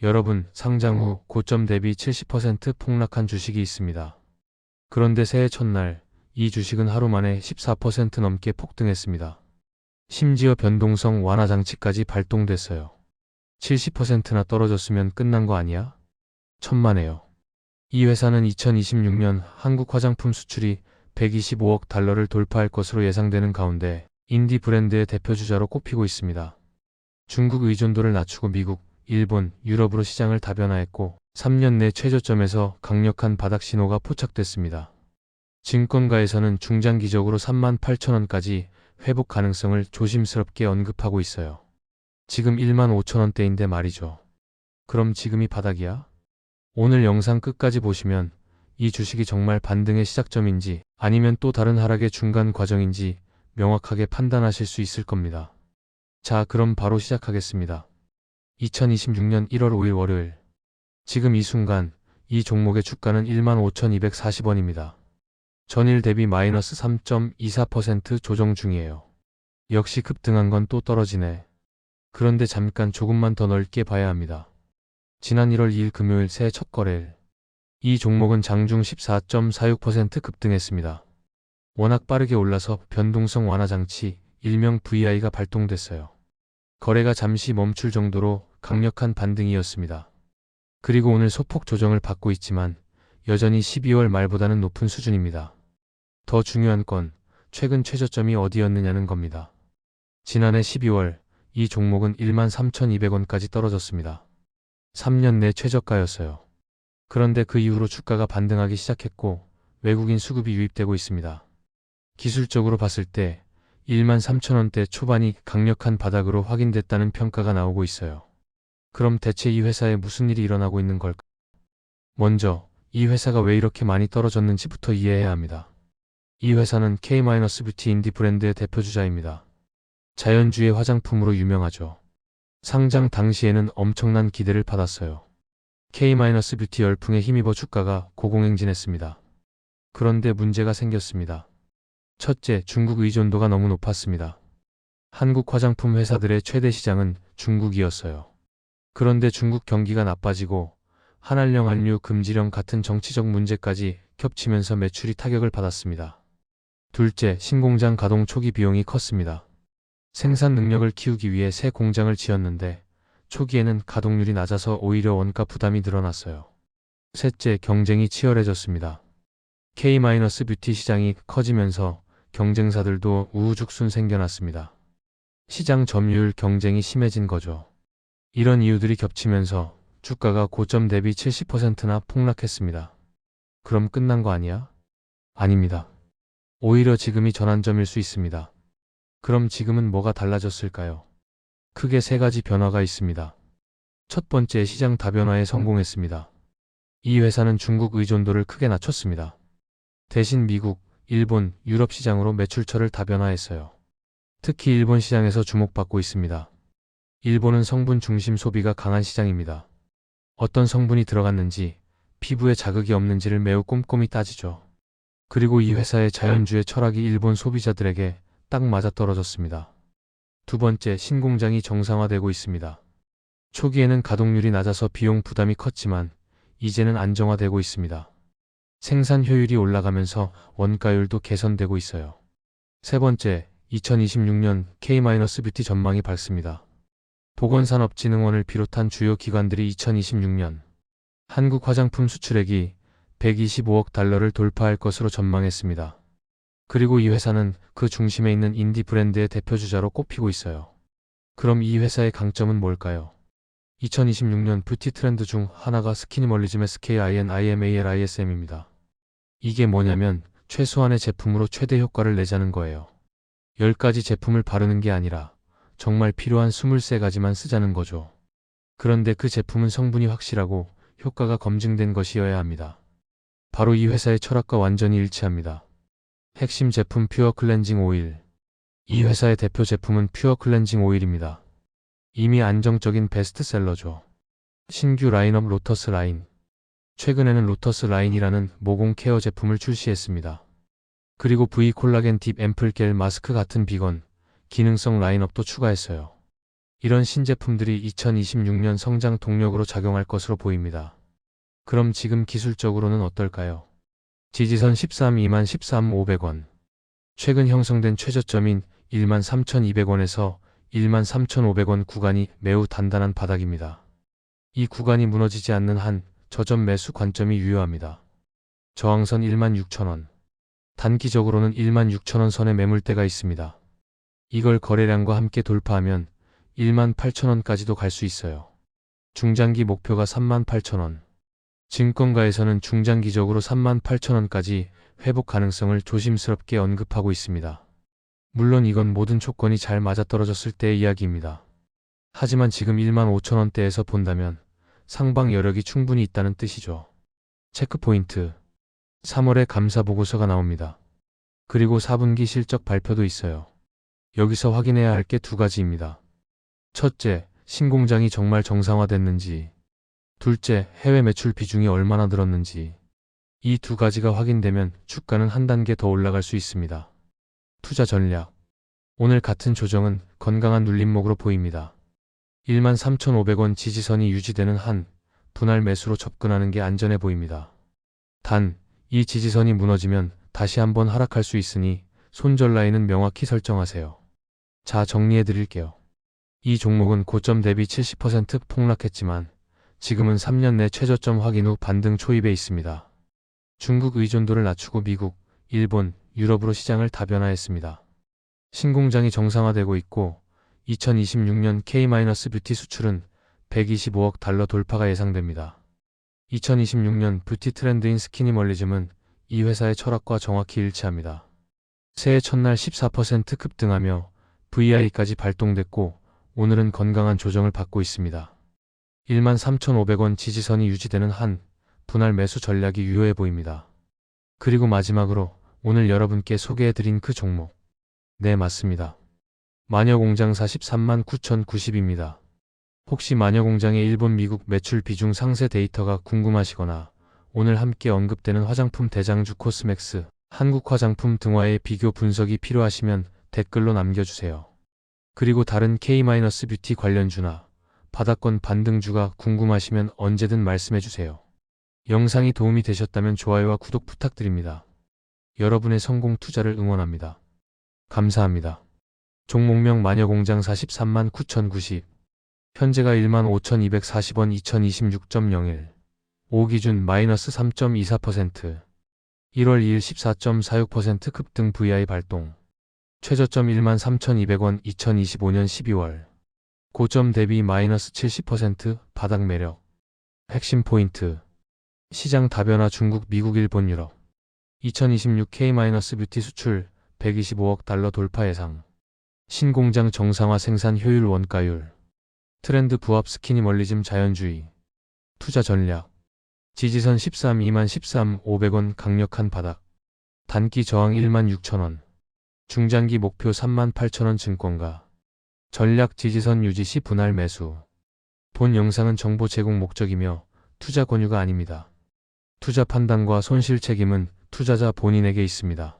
여러분, 상장 후 고점 대비 70% 폭락한 주식이 있습니다. 그런데 새해 첫날 이 주식은 하루 만에 14% 넘게 폭등했습니다. 심지어 변동성 완화 장치까지 발동됐어요. 70%나 떨어졌으면 끝난 거 아니야? 천만에요. 이 회사는 2026년 한국 화장품 수출이 125억 달러를 돌파할 것으로 예상되는 가운데 인디 브랜드의 대표주자로 꼽히고 있습니다. 중국 의존도를 낮추고 미국, 일본, 유럽으로 시장을 다변화했고 3년 내 최저점에서 강력한 바닥 신호가 포착됐습니다. 증권가에서는 중장기적으로 38,000원까지 회복 가능성을 조심스럽게 언급하고 있어요. 지금 15,000원대인데 말이죠. 그럼 지금이 바닥이야? 오늘 영상 끝까지 보시면 이 주식이 정말 반등의 시작점인지 아니면 또 다른 하락의 중간 과정인지 명확하게 판단하실 수 있을 겁니다. 자, 그럼 바로 시작하겠습니다. 2026년 1월 5일 월요일. 지금 이 순간 이 종목의 주가는 15,240원입니다. 전일 대비 마이너스 3.24% 조정 중이에요. 역시 급등한 건 또 떨어지네. 그런데 잠깐 조금만 더 넓게 봐야 합니다. 지난 1월 2일 금요일 새해 첫 거래일. 이 종목은 장중 14.46% 급등했습니다. 워낙 빠르게 올라서 변동성 완화 장치, 일명 VI가 발동됐어요. 거래가 잠시 멈출 정도로 강력한 반등이었습니다. 그리고 오늘 소폭 조정을 받고 있지만 여전히 12월 말보다는 높은 수준입니다. 더 중요한 건 최근 최저점이 어디였느냐는 겁니다. 지난해 12월 이 종목은 13,200원까지 떨어졌습니다. 3년 내 최저가였어요. 그런데 그 이후로 주가가 반등하기 시작했고 외국인 수급이 유입되고 있습니다. 기술적으로 봤을 때 13,000원대 초반이 강력한 바닥으로 확인됐다는 평가가 나오고 있어요. 그럼 대체 이 회사에 무슨 일이 일어나고 있는 걸까? 먼저 이 회사가 왜 이렇게 많이 떨어졌는지부터 이해해야 합니다. 이 회사는 K-뷰티 인디 브랜드의 대표주자입니다. 자연주의 화장품으로 유명하죠. 상장 당시에는 엄청난 기대를 받았어요. K-뷰티 열풍에 힘입어 주가가 고공행진했습니다. 그런데 문제가 생겼습니다. 첫째, 중국 의존도가 너무 높았습니다. 한국 화장품 회사들의 최대 시장은 중국이었어요. 그런데 중국 경기가 나빠지고 한알령 한류 금지령 같은 정치적 문제까지 겹치면서 매출이 타격을 받았습니다. 둘째, 신공장 가동 초기 비용이 컸습니다. 생산 능력을 키우기 위해 새 공장을 지었는데 초기에는 가동률이 낮아서 오히려 원가 부담이 늘어났어요. 셋째, 경쟁이 치열해졌습니다. K-뷰티 시장이 커지면서 경쟁사들도 우후죽순 생겨났습니다. 시장 점유율 경쟁이 심해진 거죠. 이런 이유들이 겹치면서 주가가 고점 대비 70%나 폭락했습니다. 그럼 끝난 거 아니야? 아닙니다. 오히려 지금이 전환점일 수 있습니다. 그럼 지금은 뭐가 달라졌을까요? 크게 세 가지 변화가 있습니다. 첫 번째, 시장 다변화에 성공했습니다. 이 회사는 중국 의존도를 크게 낮췄습니다. 대신 미국, 일본, 유럽 시장으로 매출처를 다변화했어요. 특히 일본 시장에서 주목받고 있습니다. 일본은 성분 중심 소비가 강한 시장입니다. 어떤 성분이 들어갔는지, 피부에 자극이 없는지를 매우 꼼꼼히 따지죠. 그리고 이 회사의 자연주의 철학이 일본 소비자들에게 딱 맞아떨어졌습니다. 두 번째, 신공장이 정상화되고 있습니다. 초기에는 가동률이 낮아서 비용 부담이 컸지만 이제는 안정화되고 있습니다. 생산 효율이 올라가면서 원가율도 개선되고 있어요. 세 번째, 2026년 K-뷰티 전망이 밝습니다. 보건산업진흥원을 비롯한 주요 기관들이 2026년 한국 화장품 수출액이 125억 달러를 돌파할 것으로 전망했습니다. 그리고 이 회사는 그 중심에 있는 인디 브랜드의 대표주자로 꼽히고 있어요. 그럼 이 회사의 강점은 뭘까요? 2026년 뷰티 트렌드 중 하나가 스키니멀리즘의 SKINIMALISM입니다. 이게 뭐냐면 최소한의 제품으로 최대 효과를 내자는 거예요. 10가지 제품을 바르는 게 아니라 정말 필요한 23가지만 쓰자는 거죠. 그런데 그 제품은 성분이 확실하고 효과가 검증된 것이어야 합니다. 바로 이 회사의 철학과 완전히 일치합니다. 핵심 제품 퓨어 클렌징 오일. 이 회사의 대표 제품은 퓨어 클렌징 오일입니다. 이미 안정적인 베스트셀러죠. 신규 라인업 로터스 라인. 최근에는 로터스 라인이라는 모공 케어 제품을 출시했습니다. 그리고 V 콜라겐 딥 앰플 겔 마스크 같은 비건, 기능성 라인업도 추가했어요. 이런 신제품들이 2026년 성장 동력으로 작용할 것으로 보입니다. 그럼 지금 기술적으로는 어떨까요? 지지선 13 23,500원. 최근 형성된 최저점인 13,200원에서 13,500원 구간이 매우 단단한 바닥입니다. 이 구간이 무너지지 않는 한 저점 매수 관점이 유효합니다. 저항선 16,000원. 단기적으로는 16,000원 선에 매물대가 있습니다. 이걸 거래량과 함께 돌파하면 18,000원까지도 갈 수 있어요. 중장기 목표가 38,000원. 증권가에서는 중장기적으로 38,000원까지 회복 가능성을 조심스럽게 언급하고 있습니다. 물론 이건 모든 조건이 잘 맞아떨어졌을 때의 이야기입니다. 하지만 지금 15,000원대에서 본다면 상방 여력이 충분히 있다는 뜻이죠. 체크포인트. 3월에 감사보고서가 나옵니다. 그리고 4분기 실적 발표도 있어요. 여기서 확인해야 할 게 두 가지입니다. 첫째, 신공장이 정말 정상화됐는지. 둘째, 해외 매출 비중이 얼마나 늘었는지. 이 두 가지가 확인되면 주가는 한 단계 더 올라갈 수 있습니다. 투자 전략. 오늘 같은 조정은 건강한 눌림목으로 보입니다. 13,500원 지지선이 유지되는 한 분할 매수로 접근하는 게 안전해 보입니다. 단, 이 지지선이 무너지면 다시 한번 하락할 수 있으니 손절 라인은 명확히 설정하세요. 자, 정리해 드릴게요. 이 종목은 고점 대비 70% 폭락했지만 지금은 3년 내 최저점 확인 후 반등 초입에 있습니다. 중국 의존도를 낮추고 미국, 일본, 유럽으로 시장을 다변화했습니다. 신공장이 정상화되고 있고 2026년 K-뷰티 수출은 125억 달러 돌파가 예상됩니다. 2026년 뷰티 트렌드인 스키니멀리즘은 이 회사의 철학과 정확히 일치합니다. 새해 첫날 14% 급등하며 VI까지 발동됐고 오늘은 건강한 조정을 받고 있습니다. 13,500원 지지선이 유지되는 한 분할 매수 전략이 유효해 보입니다. 그리고 마지막으로 오늘 여러분께 소개해드린 그 종목. 네, 맞습니다. 마녀공장 439,090입니다. 혹시 마녀공장의 일본 미국 매출 비중 상세 데이터가 궁금하시거나 오늘 함께 언급되는 화장품 대장주 코스맥스, 한국 화장품 등화의 비교 분석이 필요하시면 댓글로 남겨주세요. 그리고 다른 K-뷰티 관련주나 바닥권 반등주가 궁금하시면 언제든 말씀해주세요. 영상이 도움이 되셨다면 좋아요와 구독 부탁드립니다. 여러분의 성공 투자를 응원합니다. 감사합니다. 종목명 마녀공장 439,090. 현재가 15,240원 2026.01. 5기준 마이너스 3.24%. 1월 2일 14.46% 급등 VI 발동. 최저점 13,200원 2025년 12월. 고점 대비 마이너스 70% 바닥 매력. 핵심 포인트. 시장 다변화 중국, 미국, 일본, 유럽. 2026 K-뷰티 수출 125억 달러 돌파 예상. 신공장 정상화 생산 효율 원가율. 트렌드 부합 스키니멀리즘 자연주의. 투자 전략. 지지선 13 23,500원 강력한 바닥. 단기 저항 16,000원. 중장기 목표 38,000원 증권가. 전략 지지선 유지 시 분할 매수. 본 영상은 정보 제공 목적이며 투자 권유가 아닙니다. 투자 판단과 손실 책임은 투자자 본인에게 있습니다.